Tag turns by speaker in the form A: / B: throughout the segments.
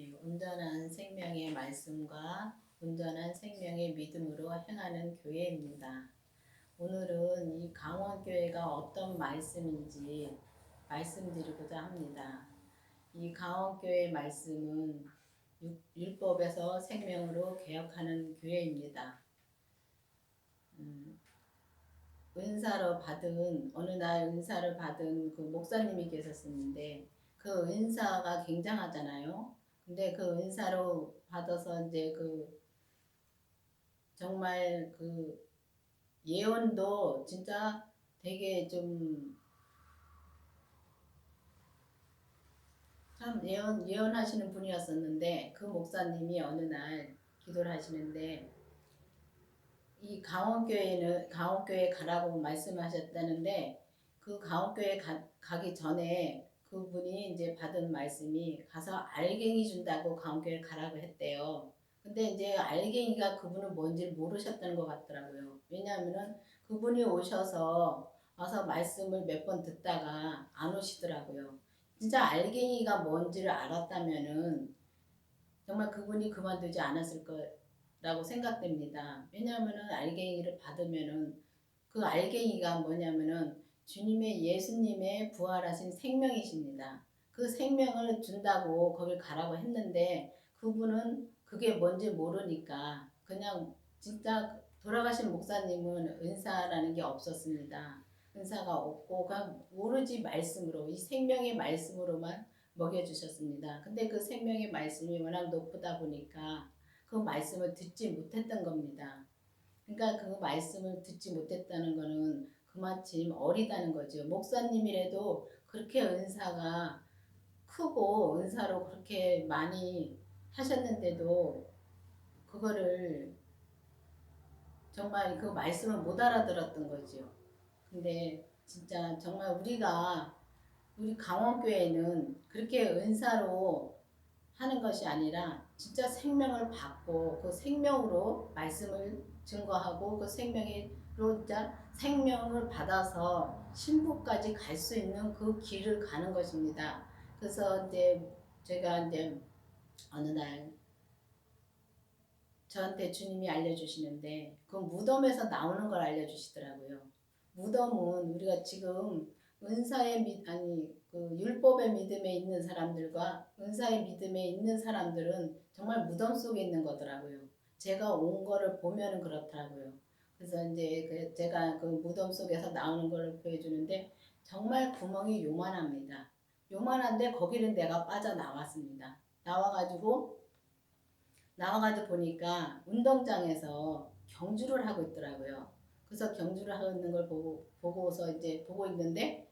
A: 온전한 생명의 말씀과 온전한 생명의 믿음으로 행하는 교회입니다. 오늘은 이 강원교회가 어떤 말씀인지 말씀드리고자 합니다. 이 강원교회 말씀은 율법에서 생명으로 개혁하는 교회입니다. 어느 날 은사를 받은 그 목사님이 계셨었는데 그 은사가 굉장하잖아요. 근데 그 은사로 받아서 이제 정말 예언도 진짜 되게 좀 참 예언하시는 분이었었는데 그 목사님이 어느 날 기도를 하시는데 이 강원교회 가라고 말씀하셨다는데 그 강원교회 가기 전에 그분이 이제 받은 말씀이 가서 알갱이 준다고 강원교회 가라고 했대요. 근데 이제 알갱이가 그분은 뭔지 모르셨다는 것 같더라고요. 왜냐하면은 그분이 와서 말씀을 몇 번 듣다가 안 오시더라고요. 진짜 알갱이가 뭔지를 알았다면은 정말 그분이 그만두지 않았을 거라고 생각됩니다. 왜냐하면은 알갱이를 받으면은 그 알갱이가 뭐냐면은 예수님의 부활하신 생명이십니다. 그 생명을 준다고 거길 가라고 했는데 그분은 그게 뭔지 모르니까 그냥 진짜 돌아가신 목사님은 은사라는 게 없었습니다. 은사가 없고 그냥 오로지 말씀으로 이 생명의 말씀으로만 먹여주셨습니다. 근데 그 생명의 말씀이 워낙 높다 보니까 그 말씀을 듣지 못했던 겁니다. 그러니까 그 말씀을 듣지 못했다는 거는 그마침 어리다는 거죠. 목사님이라도 그렇게 은사가 크고 은사로 그렇게 많이 하셨는데도 그거를 정말 그 말씀을 못 알아들었던 거죠. 근데 진짜 정말 우리 강원교회는 그렇게 은사로 하는 것이 아니라 진짜 생명을 받고 그 생명으로 말씀을 증거하고 그 생명으로 진짜 생명을 받아서 신부까지 갈 수 있는 그 길을 가는 것입니다. 그래서 이제 제가 이제 어느 날 저한테 주님이 알려주시는데 그 무덤에서 나오는 걸 알려주시더라고요. 무덤은 우리가 지금 율법의 믿음에 있는 사람들과 은사의 믿음에 있는 사람들은 정말 무덤 속에 있는 거더라고요. 제가 온 거를 보면은 그렇더라고요. 그래서 이제 제가 그 무덤 속에서 나오는 걸 보여주는데 정말 구멍이 요만합니다. 요만한데 거기는 내가 빠져나왔습니다. 나와가지고 보니까 운동장에서 경주를 하고 있더라고요. 그래서 경주를 하고 있는 걸 보고서 이제 보고 있는데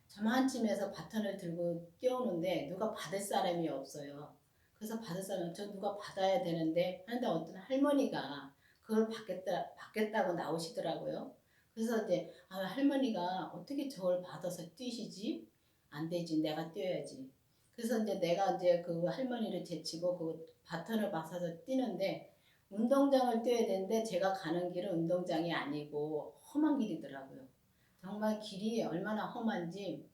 A: 저만쯤에서 바톤을 들고 뛰어오는데 누가 받을 사람이 없어요. 그래서 받을 사람 저 누가 받아야 되는데 하는데 어떤 할머니가 그걸 받겠다고 나오시더라고요. 그래서 이제 할머니가 어떻게 저걸 받아서 뛰시지? 안 되지, 내가 뛰어야지. 그래서 이제 내가 이제 그 할머니를 제치고 그 바톤을 받아서 뛰는데 운동장을 뛰어야 되는데 제가 가는 길은 운동장이 아니고 험한 길이더라고요. 정말 길이 얼마나 험한지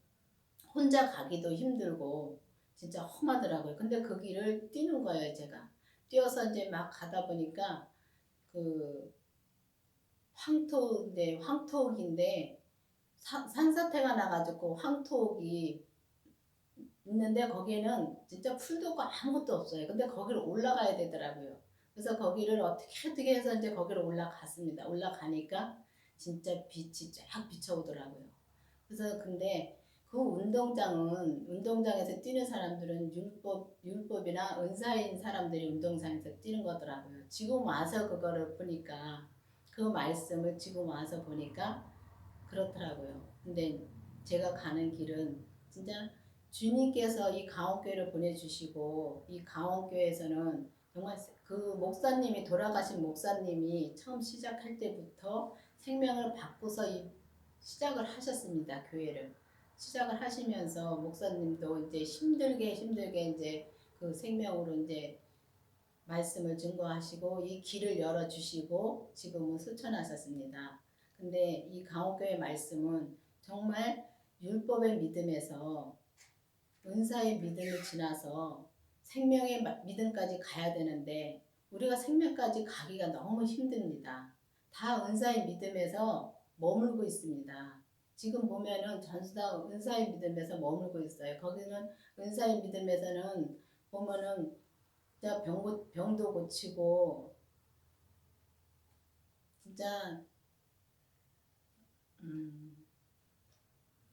A: 혼자 가기도 힘들고 진짜 험하더라고요. 근데 그 길을 뛰는 거예요, 제가. 뛰어서 이제 막 가다 보니까 그 황토옥인데 산사태가 나가지고 황토옥이 있는데 거기에는 진짜 풀도 없고 아무것도 없어요. 근데 거기를 올라가야 되더라고요. 그래서 거기를 어떻게 해서 이제 거기를 올라갔습니다. 올라가니까 진짜 빛이 쫙 비쳐오더라고요. 그래서 근데 그 운동장에서 뛰는 사람들은 율법이나 은사인 사람들이 운동장에서 뛰는 거더라고요. 지금 와서 그거를 보니까 그 말씀을 지금 와서 보니까 그렇더라고요. 근데 제가 가는 길은 진짜 주님께서 이 강원교회를 보내주시고 이 강원교회에서는 정말 그 돌아가신 목사님이 처음 시작할 때부터 생명을 받고서 시작을 하셨습니다. 교회를 시작을 하시면서 목사님도 이제 힘들게 이제 그 생명으로 이제 말씀을 증거하시고 이 길을 열어주시고 지금은 수천하셨습니다. 근데 이 강호교회 말씀은 정말 율법의 믿음에서 은사의 믿음을 지나서 생명의 믿음까지 가야 되는데 우리가 생명까지 가기가 너무 힘듭니다. 다 은사의 믿음에서 머물고 있습니다. 지금 보면은 전부 다 은사의 믿음에서 머물고 있어요. 거기는 은사의 믿음에서는 보면은 진짜 병도 고치고 진짜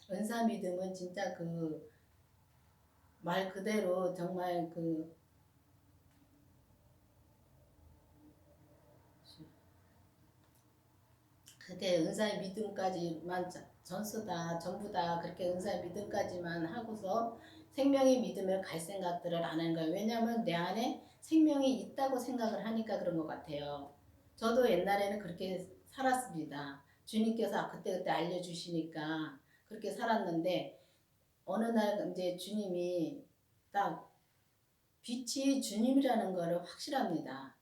A: 은사 믿음은 진짜 그 말 그대로 정말 그게 은사의 믿음까지만 전수다 전부다 그렇게 은사의 믿음까지만 하고서 생명의 믿음을 갈 생각들을 안 하는 거예요. 왜냐하면 내 안에 생명이 있다고 생각을 하니까 그런 것 같아요. 저도 옛날에는 그렇게 살았습니다. 주님께서 그때그때 알려주시니까 그렇게 살았는데 어느 날 이제 주님이 딱 빛이 주님이라는 거를 확실합니다.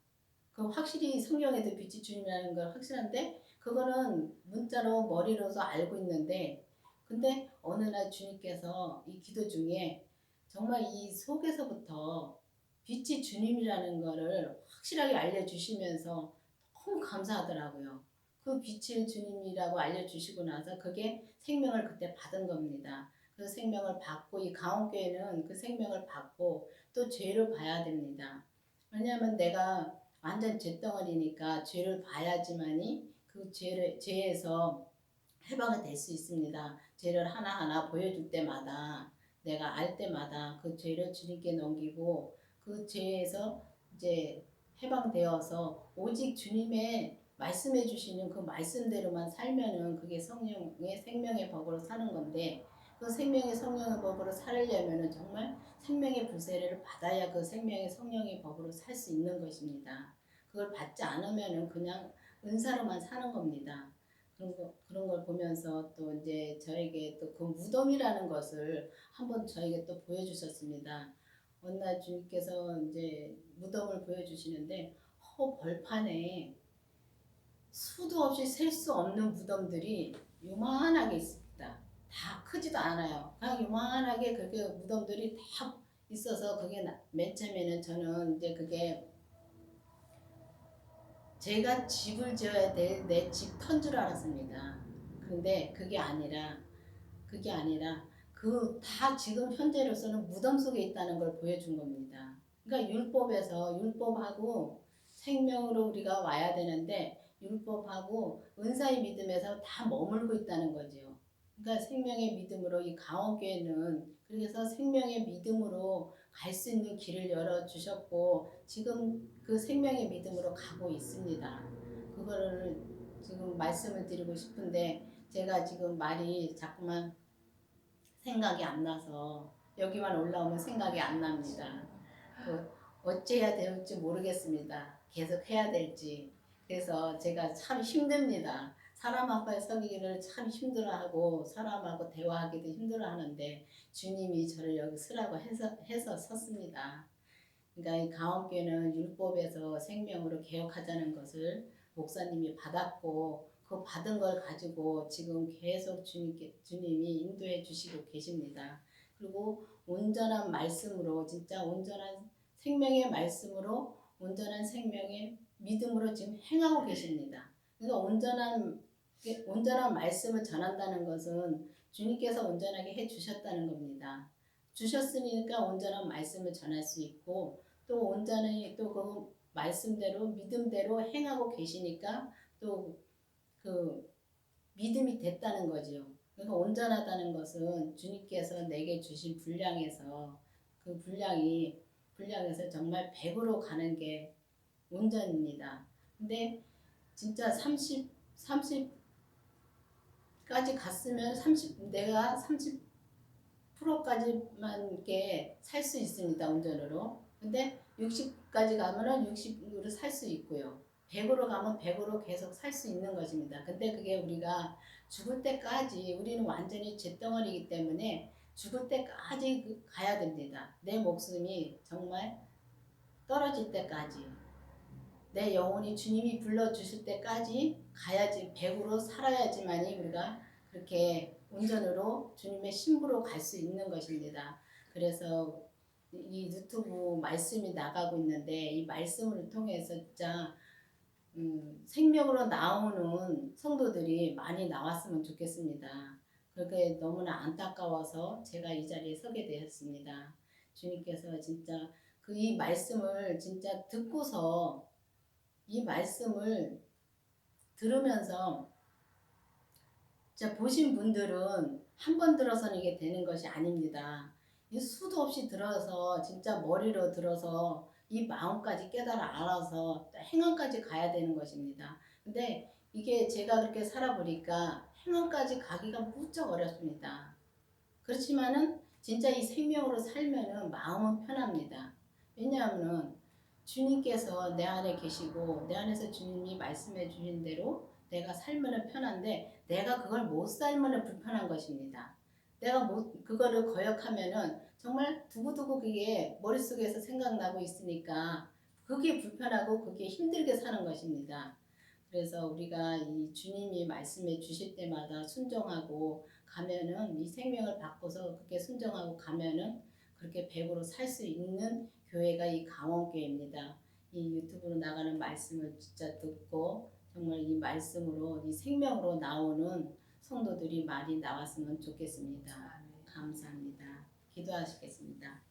A: 그 확실히 성경에도 빛이 주님이라는 걸 확실한데 그거는 문자로 머리로서 알고 있는데 근데 어느 날 주님께서 이 기도 중에 정말 이 속에서부터 빛이 주님이라는 거를 확실하게 알려주시면서 너무 감사하더라고요. 그 빛을 주님이라고 알려주시고 나서 그게 생명을 그때 받은 겁니다. 그 생명을 받고 이 강원교회는 그 생명을 받고 또 죄를 봐야 됩니다. 왜냐하면 내가 완전 죄덩어리니까 죄를 봐야지만이 그 죄에서 해방이 될 수 있습니다. 죄를 하나하나 보여줄 때마다 내가 알 때마다 그 죄를 주님께 넘기고 그 죄에서 이제 해방되어서 오직 주님의 말씀해 주시는 그 말씀대로만 살면은 그게 성령의 생명의 법으로 사는 건데 그 생명의 성령의 법으로 살려면은 정말 생명의 불세례를 받아야 그 생명의 성령의 법으로 살 수 있는 것입니다. 그걸 받지 않으면은 그냥 은사로만 사는 겁니다. 그런 걸 보면서 또 이제 저에게 또 그 무덤이라는 것을 한번 저에게 또 보여주셨습니다. 어느 날 주님께서 이제 무덤을 보여주시는데 벌판에 수도 없이 셀 수 없는 무덤들이 요만하게 있습니다. 다 크지도 않아요. 그냥 요만하게 그렇게 무덤들이 다 있어서 그게 맨 처음에는 저는 이제 그게 제가 집을 지어야 될 내 집 턴 줄 알았습니다. 근데 그게 아니라 그 다 지금 현재로서는 무덤 속에 있다는 걸 보여준 겁니다. 그러니까 율법하고 생명으로 우리가 와야 되는데 율법하고 은사의 믿음에서 다 머물고 있다는 거죠. 그러니까 생명의 믿음으로 이 강원교회는 그래서 생명의 믿음으로 갈 수 있는 길을 열어주셨고 지금 그 생명의 믿음으로 가고 있습니다. 그거를 지금 말씀을 드리고 싶은데 제가 지금 말이 자꾸만 생각이 안 나서 여기만 올라오면 생각이 안 납니다. 어찌해야 될지 모르겠습니다. 계속 해야 될지. 그래서 제가 참 힘듭니다. 사람 앞에 서기를 참 힘들어하고 사람하고 대화하기도 힘들어하는데 주님이 저를 여기 서라고 해서 섰습니다. 그러니까 이 강원교회는 율법에서 생명으로 개혁하자는 것을 목사님이 받았고 그 받은 걸 가지고 지금 계속 주님이 인도해 주시고 계십니다. 그리고 온전한 말씀으로 진짜 온전한 생명의 말씀으로 온전한 생명의 믿음으로 지금 행하고 계십니다. 그러니까 온전한 말씀을 전한다는 것은 주님께서 온전하게 해 주셨다는 겁니다. 주셨으니까 온전한 말씀을 전할 수 있고 또 온전히 또 그 말씀대로 믿음대로 행하고 계시니까 또 그 믿음이 됐다는 거죠. 그러니까 온전하다는 것은 주님께서 내게 주신 분량에서 그 분량에서 정말 100으로 가는 게 온전입니다. 근데 진짜 30까지 갔으면 내가 30%까지만 이렇게 살 수 있습니다. 온전으로. 근데 60까지 가면은 60으로 살 수 있고요. 100으로 가면 100으로 계속 살 수 있는 것입니다. 근데 그게 우리가 죽을 때까지 우리는 완전히 잿덩어리이기 때문에 죽을 때까지 가야 됩니다. 내 목숨이 정말 떨어질 때까지 내 영혼이 주님이 불러주실 때까지 가야지 100으로 살아야지만이 우리가 그렇게 온전으로 주님의 신부로 갈 수 있는 것입니다. 그래서 이 유튜브 말씀이 나가고 있는데 이 말씀을 통해서 진짜 생명으로 나오는 성도들이 많이 나왔으면 좋겠습니다. 그렇게 너무나 안타까워서 제가 이 자리에 서게 되었습니다. 주님께서 진짜 이 말씀을 진짜 듣고서 이 말씀을 들으면서 진짜 보신 분들은 한 번 들어서는 이게 되는 것이 아닙니다. 이 수도 없이 들어서 진짜 머리로 들어서 이 마음까지 깨달아 알아서 행함까지 가야 되는 것입니다. 근데 이게 제가 그렇게 살아보니까 행함까지 가기가 무척 어렵습니다. 그렇지만은 진짜 이 생명으로 살면은 마음은 편합니다. 왜냐하면은 주님께서 내 안에 계시고 내 안에서 주님이 말씀해 주신 대로 내가 살면은 편한데 내가 그걸 못 살면은 불편한 것입니다. 내가 못 그거를 거역하면은 정말 두고두고 그게 머릿속에서 생각나고 있으니까 그게 불편하고 그게 힘들게 사는 것입니다. 그래서 우리가 이 주님이 말씀해 주실 때마다 순종하고 가면은 이 생명을 바꿔서 그렇게 순종하고 가면은 그렇게 100으로 살 수 있는 교회가 이 강원교회입니다. 이 유튜브로 나가는 말씀을 진짜 듣고 정말 이 말씀으로 이 생명으로 나오는 성도들이 많이 나왔으면 좋겠습니다. 감사합니다. 기도하시겠습니다.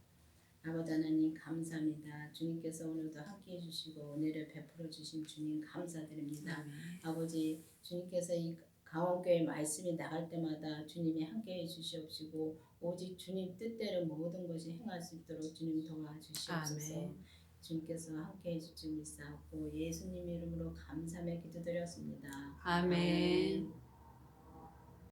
A: 아버지 하나님 감사합니다. 주님께서 오늘도 함께해 주시고 은혜를 베풀어 주신 주님 감사드립니다. 아버지 주님께서 이 강원교회 말씀이 나갈 때마다 주님이 함께해 주시옵시고 오직 주님 뜻대로 모든 것이 행할 수 있도록 주님 도와주시옵소서. 주님께서 함께해 주시니 싸웠고 예수님 이름으로 감사하며 기도드렸습니다.
B: 아멘.